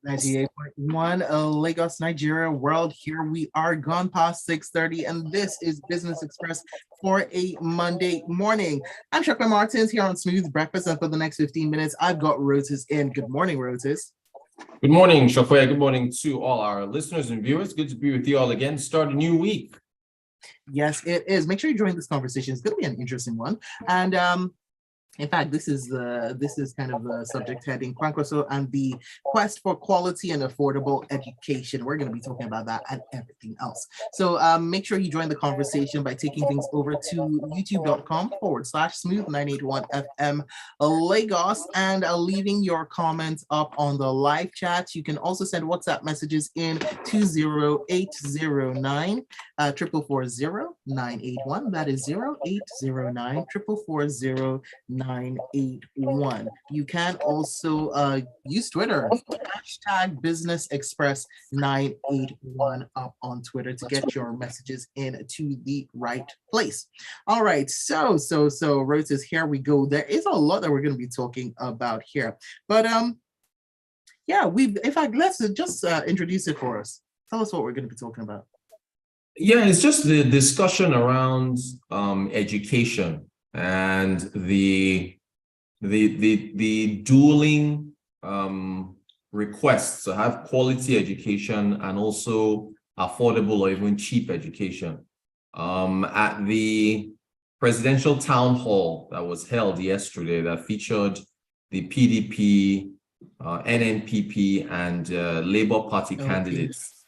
98.1 Lagos, Nigeria world. Here we are, gone past 6:30, and this is Business Express for a Monday morning. I'm Shakwa Martins here on Smooth Breakfast, and for the next 15 minutes, I've got Rotus in. Good morning, Rotus. Good morning, Shakwa. Good morning to all our listeners and viewers. Good to be with you all again. Start a new week. Yes, it is. Make sure you join this conversation. It's going to be an interesting one. And in fact, this is kind of the subject heading, Kwankwaso and the quest for quality and affordable education. We're going to be talking about that and everything else. So make sure you join the conversation by taking things over to youtube.com/smooth981FM Lagos and leaving your comments up on the live chat. You can also send WhatsApp messages in 20809 440 That is 0809 440 981. You can also use Twitter, hashtag Business Express 981 up on Twitter to get your messages into the right place. All right, so Rotus, here we go. There is a lot that we're going to be talking about here, but yeah, in fact, let's just introduce it for us. Tell us what we're going to be talking about. Yeah, it's just the discussion around education and the dueling requests to have quality education and also affordable or even cheap education. At the presidential town hall that was held yesterday that featured the PDP, NNPP, and Labour Party candidates.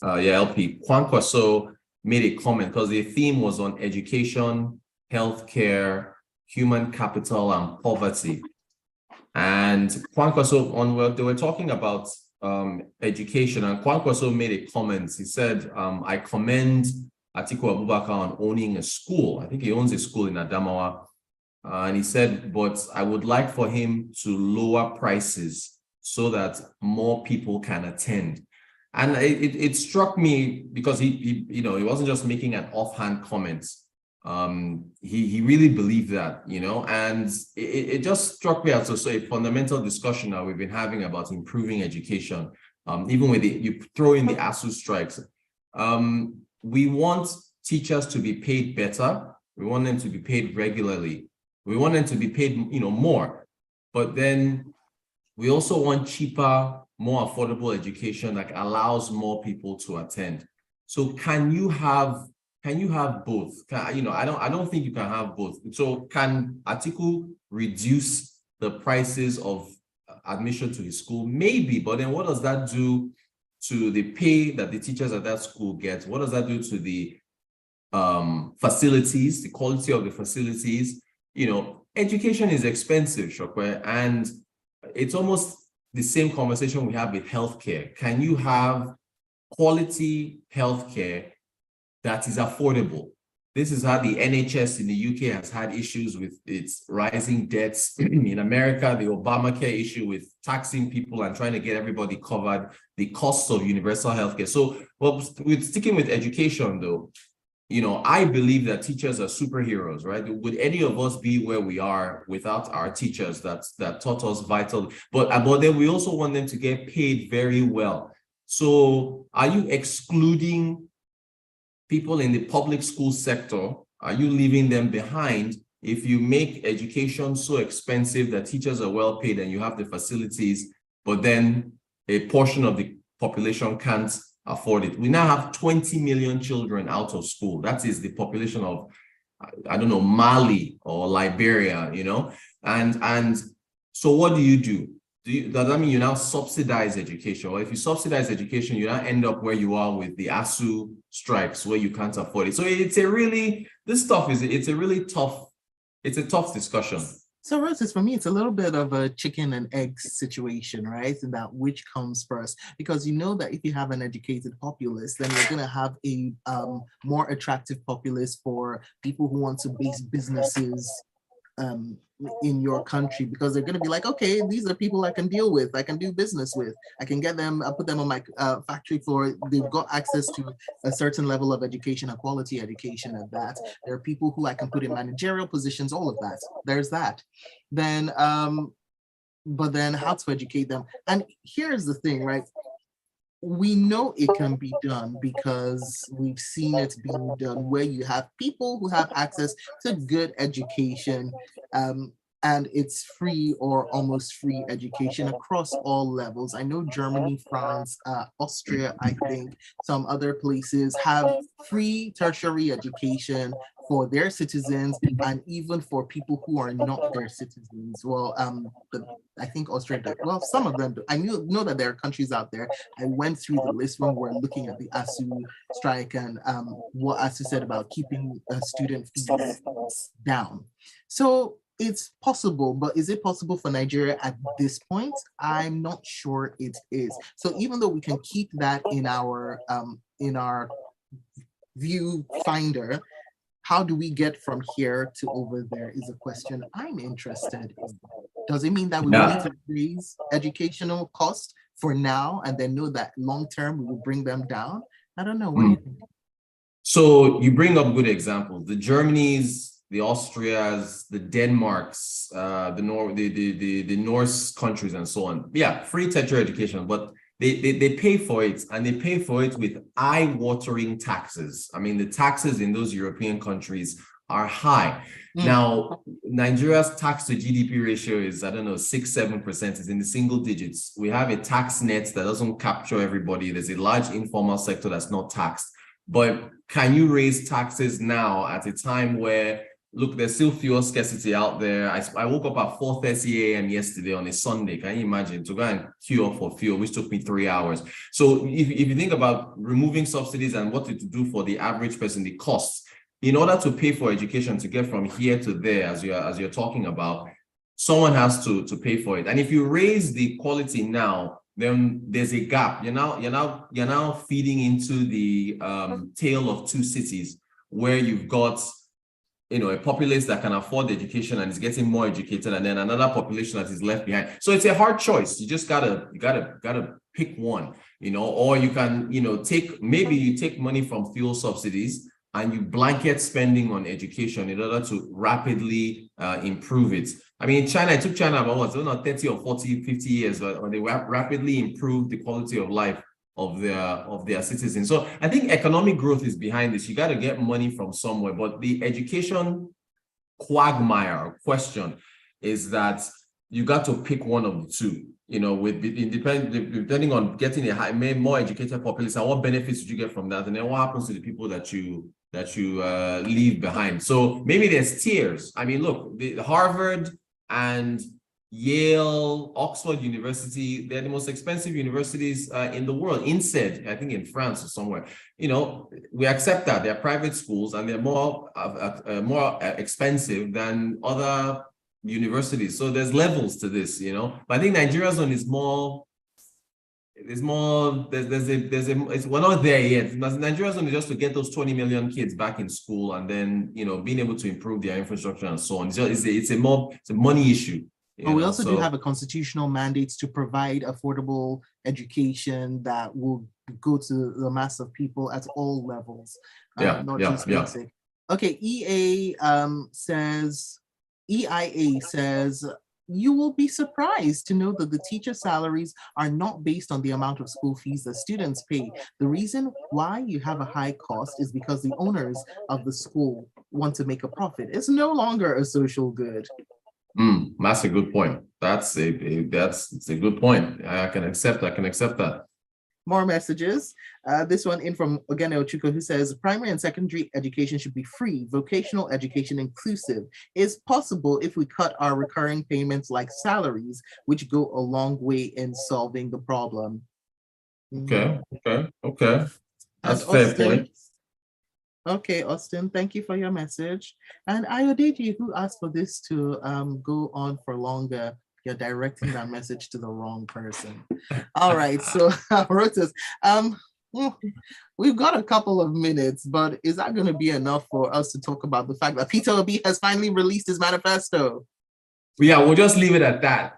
LP. Kwankwaso made a comment because the theme was on education, healthcare, human capital, and poverty. And Kwankwaso, they were talking about education, and Kwankwaso made a comment. He said, I commend Atiku Abubakar on owning a school. I think he owns a school in Adamawa. And he said, but I would like for him to lower prices so that more people can attend. And it struck me because he wasn't just making an offhand comment. He really believed that, and it just struck me as a fundamental discussion that we've been having about improving education. Even with you throw in the ASU strikes, we want teachers to be paid better. We want them to be paid regularly. We want them to be paid, more. But then we also want cheaper, more affordable education that allows more people to attend. So can you have both? I don't think you can have both. So can Atiku reduce the prices of admission to his school? Maybe, but then what does that do to the pay that the teachers at that school get? What does that do to the facilities, the quality of the facilities? Education is expensive, Shokwe, and it's almost the same conversation we have with healthcare. Can you have quality healthcare that is affordable? This is how the NHS in the UK has had issues with its rising debts. In America, the Obamacare issue with taxing people and trying to get everybody covered, the costs of universal healthcare. So, with sticking with education though, I believe that teachers are superheroes, right? Would any of us be where we are without our teachers that taught us vital? But then we also want them to get paid very well. So are you excluding people in the public school sector? Are you leaving them behind if you make education so expensive that teachers are well paid and you have the facilities, but then a portion of the population can't afford it? We now have 20 million children out of school. That is the population of, I don't know, Mali or Liberia, and so what do? Does that mean you now subsidize education? Or if you subsidize education, you now end up where you are with the ASU strikes where you can't afford it. So it's a really tough discussion. So Rosus, for me, it's a little bit of a chicken and egg situation, right? And that which comes first, because you know that if you have an educated populace, then you're going to have a more attractive populace for people who want to base businesses in your country, because they're going to be like, okay, these are people I can deal with, I can do business with, I can get them, I'll put them on my factory floor. They've got access to a certain level of education, a quality education at that. There are people who I can put in managerial positions, all of that. There's that. Then but then how to educate them. And here's the thing, right? We know it can be done because we've seen it being done where you have people who have access to good education, um, and it's free or almost free education across all levels. I know Germany, France, Austria, I think some other places have free tertiary education for their citizens and even for people who are not their citizens. Well, I think Austria, well, some of them do. I know that there are countries out there. I went through the list when we're looking at the ASU strike and what ASU said about keeping student fees down. So it's possible, but is it possible for Nigeria at this point? I'm not sure it is. So even though we can keep that in our viewfinder, how do we get from here to over there is a question I'm interested in. Does it mean that we will need to raise educational costs for now and then know that long term we will bring them down? I don't know. What do you think? So you bring up good examples. The Germanys, the Austrias, the Denmarks, the Norse countries and so on. Yeah, free tertiary education, but they pay for it, and they pay for it with eye-watering taxes. I mean, the taxes in those European countries are high. Now, Nigeria's tax to GDP ratio is, I don't know, 6-7%. It's in the single digits. We have a tax net that doesn't capture everybody. There's a large informal sector that's not taxed. But can you raise taxes now at a time where, look, there's still fuel scarcity out there? I woke up at 4:30 a.m. yesterday on a Sunday. Can you imagine, to go and queue up for fuel, which took me 3 hours? So if you think about removing subsidies and what to do for the average person, the costs, in order to pay for education, to get from here to there, as you're talking about, someone has to pay for it. And if you raise the quality now, then there's a gap. You're now feeding into the tale of two cities, where you've got, you know, a populace that can afford education and is getting more educated, and then another population that is left behind. So it's a hard choice. You just gotta pick one, you know, or you can, you know, maybe you take money from fuel subsidies and you blanket spending on education in order to rapidly improve it. I mean, it took China about 30 or 40, 50 years, or they rapidly improved the quality of life of their citizens. So I think economic growth is behind this. You got to get money from somewhere, but the education quagmire question is that you got to pick one of the two. You know, depending on getting a more educated population, what benefits did you get from that, and then what happens to the people that you leave behind? So maybe there's tiers. I mean, look, the Harvard and Yale, Oxford University, they're the most expensive universities in the world. INSEAD, I think in France or somewhere. You know, we accept that they're private schools and they're more expensive than other universities. So there's levels to this, you know. But I think Nigeria's one is more. We're not there yet. Nigeria's one is just to get those 20 million kids back in school, and then, you know, being able to improve their infrastructure and so on. It's a money issue. But we also do have a constitutional mandate to provide affordable education that will go to the mass of people at all levels, not just basic. Okay, EIA says, you will be surprised to know that the teacher salaries are not based on the amount of school fees that students pay. The reason why you have a high cost is because the owners of the school want to make a profit. It's no longer a social good. That's a good point. That's a good point. I can accept that. More messages. This one in from Ogene Ochuko, who says primary and secondary education should be free, vocational education inclusive. Is possible if we cut our recurring payments like salaries, which go a long way in solving the problem. Okay. That's a fair point. Okay, Austin, thank you for your message. And Ayodeji, who asked for this to go on for longer, you're directing that message to the wrong person. All right, so Rotus, we've got a couple of minutes, but is that going to be enough for us to talk about the fact that Peter Obi has finally released his manifesto? Yeah, we'll just leave it at that.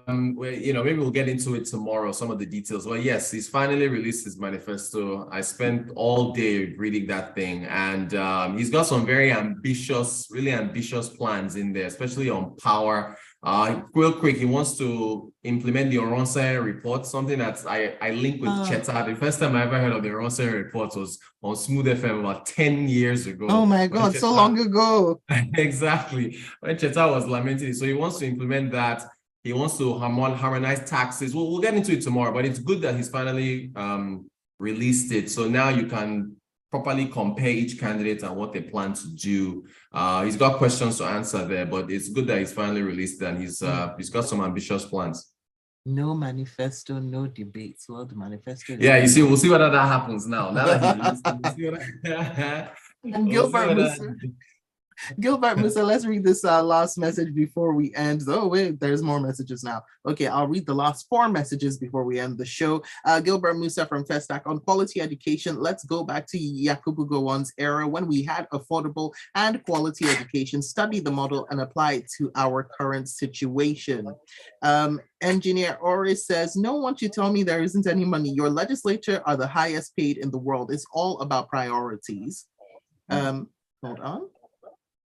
Maybe we'll get into it tomorrow, some of the details. Well, yes, he's finally released his manifesto. I spent all day reading that thing, and he's got some really ambitious plans in there, especially on power, Real quick, he wants to implement the Oronse report, something that I link with Cheta. The first time I ever heard of the Oronse report was on Smooth FM about 10 years ago. Oh my God, so long ago. Exactly. When Cheta was lamenting it. So he wants to implement that. He wants to harmonize taxes. We'll get into it tomorrow, but it's good that he's finally released it. So now you can properly compare each candidate and what they plan to do. He's got questions to answer there, but it's good that he's finally released and he's got some ambitious plans. No manifesto, no debates. Well, the manifesto. Yeah, you see, we'll see whether that happens now. Now that he's released, we'll see whether... And Gilbert Musa, let's read this last message before we end. Oh, wait, there's more messages now. Okay, I'll read the last 4 messages before we end the show. Gilbert Musa from Festac on quality education. Let's go back to Yakubu Gowon's era when we had affordable and quality education, study the model and apply it to our current situation. Engineer Ori says, no one should tell me there isn't any money. Your legislature are the highest paid in the world. It's all about priorities. Hold on.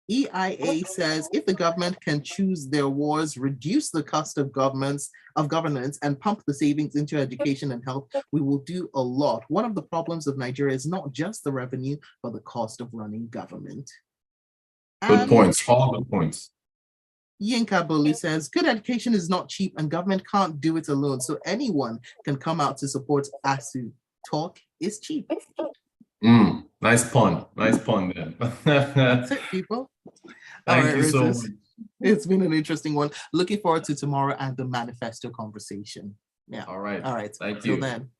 EIA says, if the government can choose their wars, reduce the cost of governance, and pump the savings into education and health, we will do a lot. One of the problems of Nigeria is not just the revenue, but the cost of running government. Good points, all good points. Yinka Bolu says, good education is not cheap and government can't do it alone, so anyone can come out to support ASU. Talk is cheap. Nice pun there. That's it, people. Thank you so much. It's been an interesting one. Looking forward to tomorrow and the manifesto conversation. Yeah. All right. Thank you. Till then.